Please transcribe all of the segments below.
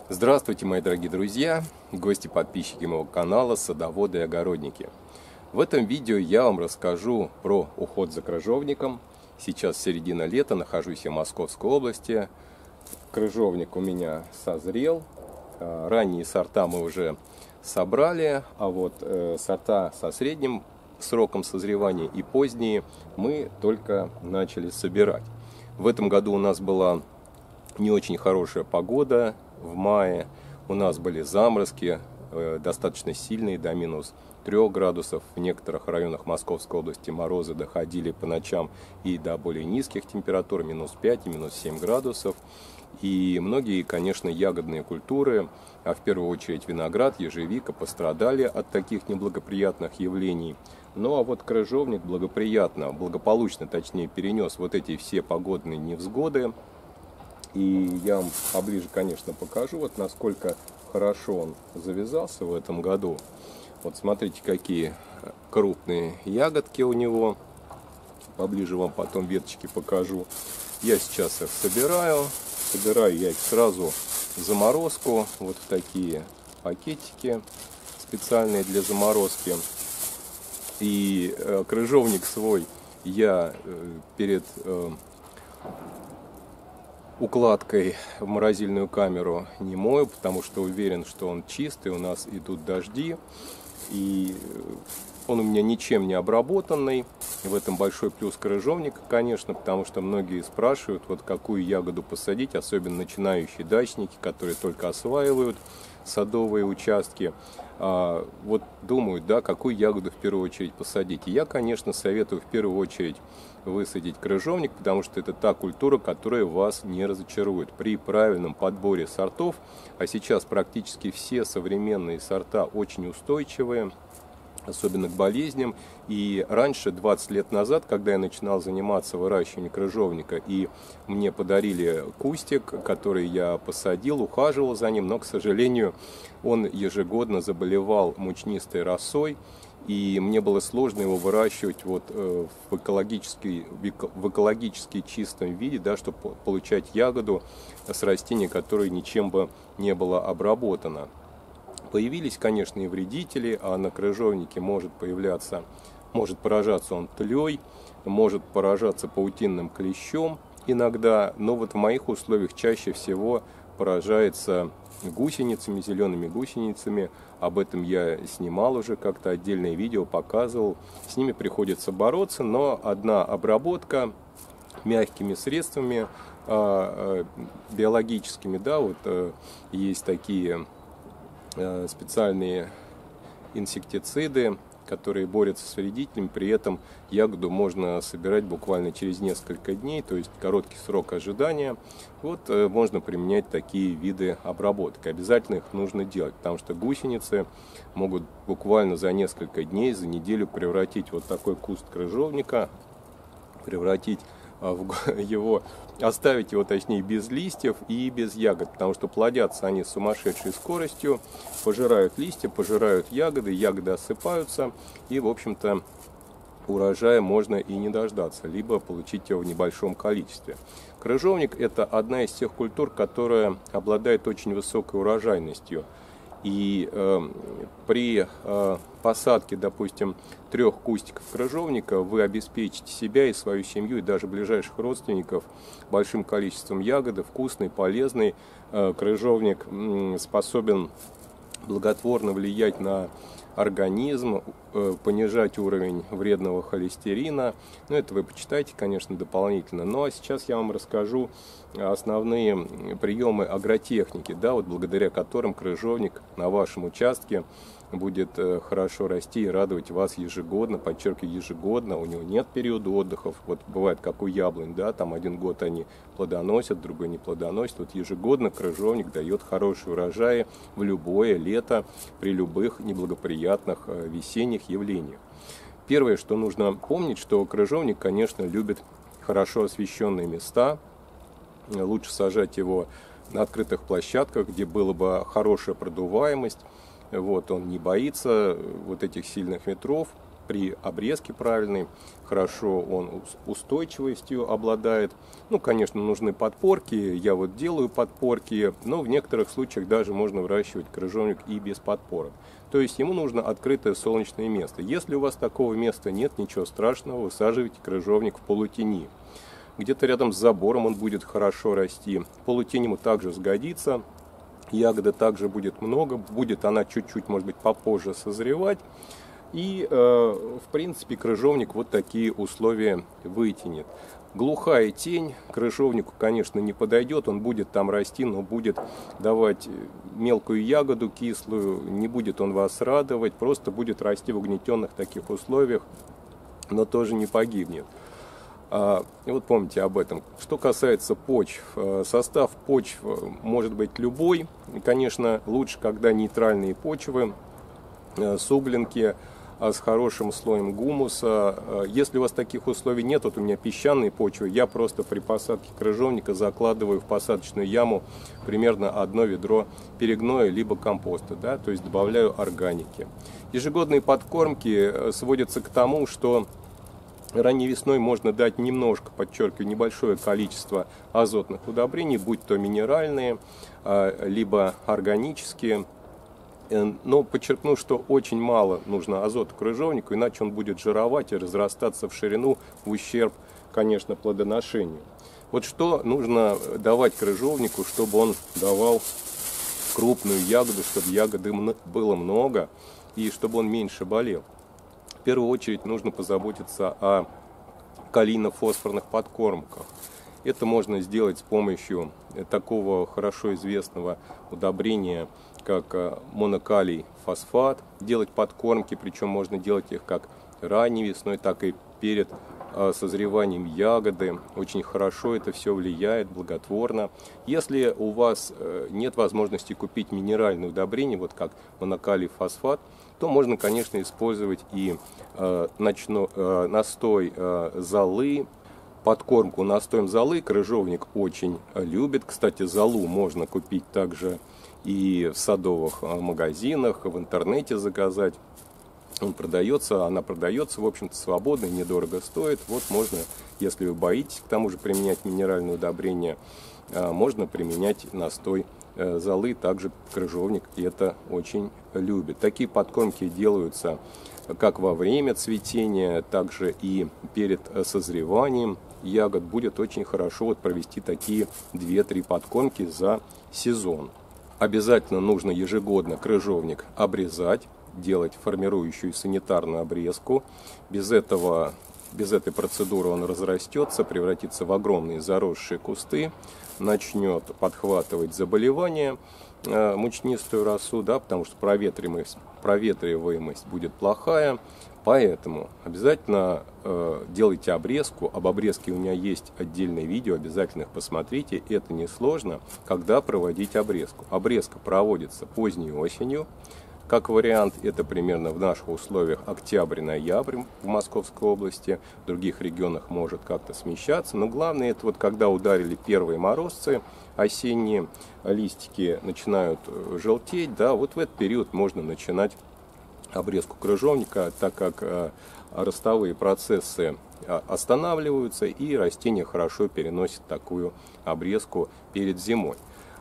Здравствуйте, мои дорогие друзья, гости, подписчики моего канала, садоводы и огородники. В этом видео я вам расскажу про уход за крыжовником. Сейчас середина лета, нахожусь я в Московской области. Крыжовник у меня созрел. Ранние сорта мы уже собрали, а вот сорта со средним сроком созревания и поздние мы только начали собирать. В этом году у нас была не очень хорошая погода. В мае у нас были заморозки, достаточно сильные, до минус 3 градусов. В некоторых районах Московской области морозы доходили по ночам и до более низких температур, минус 5 и минус 7 градусов. И многие, конечно, ягодные культуры, а в первую очередь виноград, ежевика, пострадали от таких неблагоприятных явлений. Ну а вот крыжовник благополучно, точнее, перенес вот эти все погодные невзгоды. И я вам поближе, конечно, покажу, вот насколько хорошо он завязался в этом году. Вот смотрите, какие крупные ягодки у него. Поближе вам потом веточки покажу. Я сейчас их собираю. Собираю я их сразу в заморозку. Вот в такие пакетики специальные для заморозки. И крыжовник свой я перед укладкой в морозильную камеру не мою, потому что уверен, что он чистый. У нас идут дожди, и он у меня ничем не обработанный. В этом большой плюс крыжовника, конечно, потому что многие спрашивают, вот какую ягоду посадить, особенно начинающие дачники, которые только осваивают садовые участки. Вот думают, да, какую ягоду в первую очередь посадить. И я, конечно, советую в первую очередь высадить крыжовник, потому что это та культура, которая вас не разочарует при правильном подборе сортов. А сейчас практически все современные сорта очень устойчивые, особенно к болезням. И раньше, 20 лет назад, когда я начинал заниматься выращиванием крыжовника, и мне подарили кустик, который я посадил, ухаживал за ним, но, к сожалению, он ежегодно заболевал мучнистой росой, и мне было сложно его выращивать вот в экологически чистом виде, да, чтобы получать ягоду с растения, которое ничем бы не было обработано. Появились, конечно, и вредители, а на крыжовнике может поражаться он тлей, может поражаться паутинным клещом иногда, но вот в моих условиях чаще всего поражается гусеницами, зелеными гусеницами. Об этом я снимал уже как-то отдельное видео, показывал. С ними приходится бороться, но одна обработка мягкими средствами биологическими, да, вот есть такие специальные инсектициды, которые борются с вредителями, при этом ягоду можно собирать буквально через несколько дней, то есть короткий срок ожидания. Вот можно применять такие виды обработки. Обязательно их нужно делать, потому что гусеницы могут буквально за несколько дней, за неделю превратить вот такой куст крыжовника, оставить его, точнее, без листьев и без ягод, потому что плодятся они с сумасшедшей скоростью, пожирают листья, пожирают ягоды, ягоды осыпаются, и, в общем-то, урожая можно и не дождаться, либо получить его в небольшом количестве. Крыжовник – это одна из тех культур, которая обладает очень высокой урожайностью. И при посадке, допустим, 3 кустиков крыжовника вы обеспечите себя и свою семью, и даже ближайших родственников большим количеством ягоды, вкусный, полезный. Крыжовник способен благотворно влиять на организм, понижать уровень вредного холестерина. Ну, это вы почитайте, конечно, дополнительно. Ну, а сейчас я вам расскажу основные приемы агротехники, да, вот благодаря которым крыжовник на вашем участке будет хорошо расти и радовать вас ежегодно, подчеркиваю, ежегодно. У него нет периода отдыхов. Вот бывает, как у яблонь, да, там один год они плодоносят, другой не плодоносят. Вот ежегодно крыжовник дает хорошие урожаи в любое лето при любых неблагоприятных весенних явлениях. Первое, что нужно помнить, что крыжовник, конечно, любит хорошо освещенные места. Лучше сажать его на открытых площадках, где была бы хорошая продуваемость. Вот, он не боится вот этих сильных ветров. при обрезке правильной, хорошо он устойчивостью обладает. Ну, конечно, нужны подпорки, я вот делаю подпорки, но в некоторых случаях даже можно выращивать крыжовник и без подпорок. То есть ему нужно открытое солнечное место. Если у вас такого места нет, ничего страшного, высаживайте крыжовник в полутени. Где-то рядом с забором он будет хорошо расти. Полутень ему также сгодится. Ягоды также будет много. Будет она чуть-чуть, может быть, попозже созревать. И, в принципе, крыжовник вот такие условия вытянет. Глухая тень крыжовнику, конечно, не подойдет. Он будет там расти, но будет давать мелкую ягоду кислую. Не будет он вас радовать. Просто будет расти в угнетенных таких условиях, но тоже не погибнет. И вот помните об этом. Что касается почв, состав почв может быть любой. И, конечно, лучше, когда нейтральные почвы, суглинки с хорошим слоем гумуса. Если у вас таких условий нет, вот у меня песчаные почвы, я просто при посадке крыжовника закладываю в посадочную яму примерно 1 ведро перегноя либо компоста, да, то есть добавляю органики. Ежегодные подкормки сводятся к тому, что ранней весной можно дать немножко, подчеркиваю, небольшое количество азотных удобрений, будь то минеральные, либо органические. Но подчеркну, что очень мало нужно азота крыжовнику, иначе он будет жировать и разрастаться в ширину в ущерб, конечно, плодоношению. Вот что нужно давать крыжовнику, чтобы он давал крупную ягоду, чтобы ягоды было много и чтобы он меньше болел. В первую очередь нужно позаботиться о калийно-фосфорных подкормках. Это можно сделать с помощью такого хорошо известного удобрения, как монокалий фосфат. Делать подкормки, причем можно делать их как ранней весной, так и перед созреванием ягоды. Очень хорошо это все влияет, благотворно. Если у вас нет возможности купить минеральное удобрение, вот как монокалий фосфат, то можно, конечно, использовать и настой золы, подкормку настоем золы. Крыжовник очень любит. Кстати, золу можно купить также и в садовых магазинах, в интернете заказать. Она продается, в общем-то, свободно, недорого стоит. Вот можно, если вы боитесь к тому же применять минеральное удобрение, можно применять настой золы. Также крыжовник это очень любит. Такие подкормки делаются как во время цветения, также и перед созреванием ягод. Будет очень хорошо вот провести такие 2-3 подкормки за сезон. Обязательно нужно ежегодно крыжовник обрезать, делать формирующую санитарную обрезку. Без этой процедуры он разрастется, превратится в огромные заросшие кусты, начнет подхватывать заболевания, мучнистую росу, да, потому что проветриваемость будет плохая. Поэтому обязательно делайте обрезку. Об обрезке у меня есть отдельное видео, обязательно их посмотрите. Это несложно, когда проводить обрезку. Обрезка проводится поздней осенью. Как вариант, это примерно в наших условиях октябрь-ноябрь в Московской области. В других регионах может как-то смещаться. Но главное, это вот когда ударили первые морозцы осенние, листики начинают желтеть. Да, вот в этот период можно начинать обрезку крыжовника, так как ростовые процессы останавливаются и растение хорошо переносит такую обрезку перед зимой.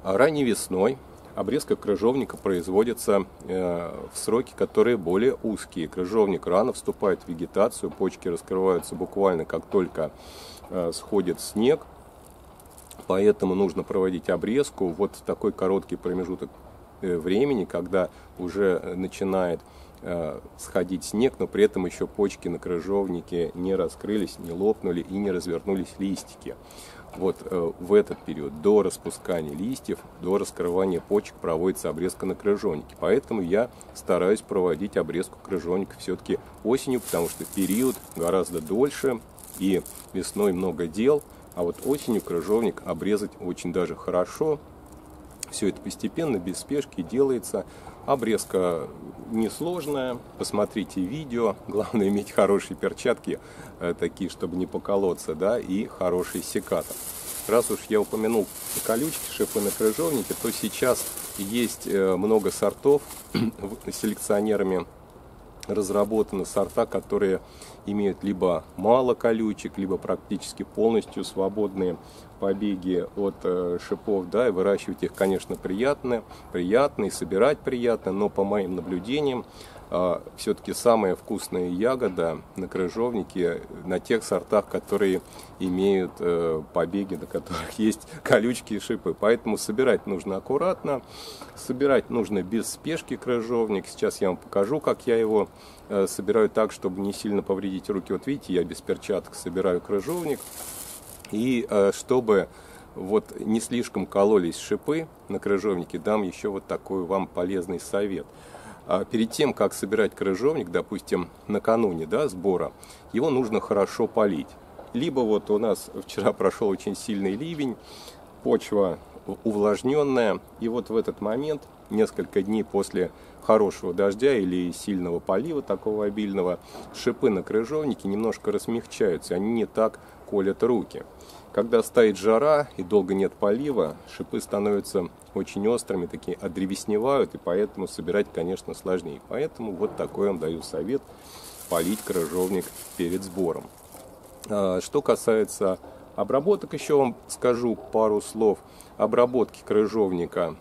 Ранней весной обрезка крыжовника производится в сроки, которые более узкие. Крыжовник рано вступает в вегетацию, почки раскрываются буквально как только сходит снег, поэтому нужно проводить обрезку вот в такой короткий промежуток времени, когда уже начинает сходить снег, но при этом еще почки на крыжовнике не раскрылись, не лопнули и не развернулись листики. Вот в этот период до распускания листьев, до раскрывания почек проводится обрезка на крыжовнике. Поэтому я стараюсь проводить обрезку крыжовника все-таки осенью, потому что период гораздо дольше и весной много дел, а вот осенью крыжовник обрезать очень даже хорошо. Все это постепенно, без спешки делается. Обрезка несложная, посмотрите видео. Главное иметь хорошие перчатки, такие, чтобы не поколоться, да, и хороший секатор. Раз уж я упомянул колючки, шипы на крыжовнике, то сейчас есть много сортов селекционерами разработаны сорта, которые имеют либо мало колючек, либо практически полностью свободные побеги от шипов, да, и выращивать их, конечно, приятно, и собирать приятно, но по моим наблюдениям, все-таки самая вкусная ягода на крыжовнике на тех сортах, которые имеют побеги, на которых есть колючки и шипы. Поэтому собирать нужно аккуратно, собирать нужно без спешки крыжовник. Сейчас я вам покажу, как я его собираю так, чтобы не сильно повредить руки. Вот видите, я без перчаток собираю крыжовник. И чтобы вот не слишком кололись шипы на крыжовнике, дам еще вот такой вам полезный совет. Перед тем, как собирать крыжовник, допустим, накануне, да, сбора, его нужно хорошо полить. Либо вот у нас вчера прошел очень сильный ливень, почва увлажненная, и вот в этот момент, несколько дней после хорошего дождя или сильного полива такого обильного, шипы на крыжовнике немножко размягчаются, они не так колят руки. Когда стоит жара и долго нет полива, шипы становятся очень острыми, такие одревесневают, и поэтому собирать, конечно, сложнее. Поэтому вот такой вам даю совет: полить крыжовник перед сбором. Что касается обработок, еще вам скажу пару слов. Обработки крыжовника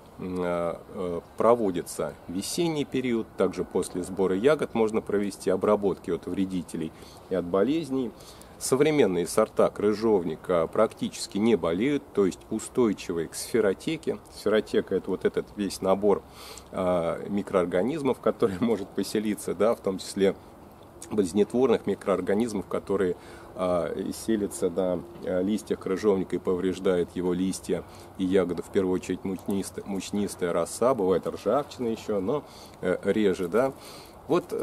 проводятся в весенний период, также после сбора ягод можно провести обработки от вредителей и от болезней. Современные сорта крыжовника практически не болеют, то есть устойчивые к сферотеке. Сферотека — это вот этот весь набор микроорганизмов, который может поселиться, да, в том числе болезнетворных микроорганизмов, которые селятся на листьях крыжовника и повреждают его листья и ягоды. В первую очередь мучнистая роса, бывает ржавчина еще, но реже, да. Вот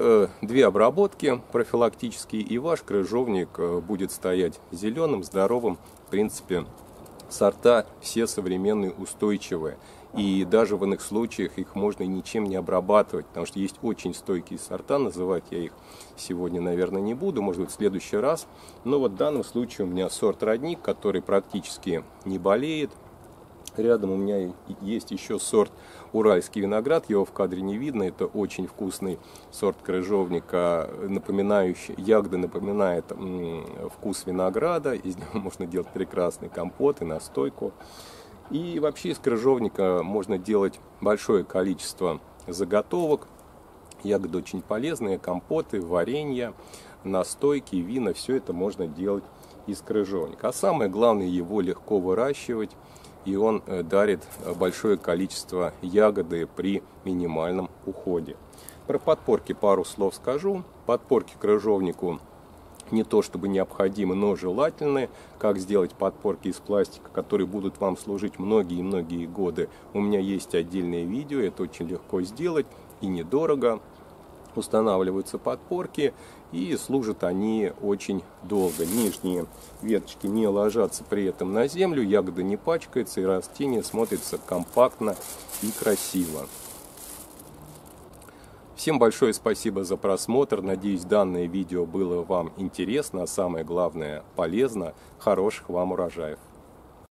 две обработки профилактические, и ваш крыжовник будет стоять зеленым, здоровым. В принципе, сорта все современные, устойчивые. И даже в иных случаях их можно ничем не обрабатывать, потому что есть очень стойкие сорта, называть я их сегодня, наверное, не буду, может быть, в следующий раз. Но вот в данном случае у меня сорт родник, который практически не болеет. Рядом у меня есть еще сорт уральский виноград, его в кадре не видно, это очень вкусный сорт крыжовника, ягода напоминает вкус винограда, из него можно делать прекрасный компот и настойку. И вообще из крыжовника можно делать большое количество заготовок, ягоды очень полезные, компоты, варенья, настойки, вина, все это можно делать из крыжовника. А самое главное, его легко выращивать, и он дарит большое количество ягоды при минимальном уходе. Про подпорки пару слов скажу. Подпорки крыжовнику не то чтобы необходимы, но желательны. Как сделать подпорки из пластика, которые будут вам служить многие-многие годы. У меня есть отдельное видео, это очень легко сделать и недорого. Устанавливаются подпорки, и служат они очень долго. Нижние веточки не ложатся при этом на землю, ягода не пачкается, и растение смотрится компактно и красиво. Всем большое спасибо за просмотр. Надеюсь, данное видео было вам интересно, а самое главное, полезно. Хороших вам урожаев!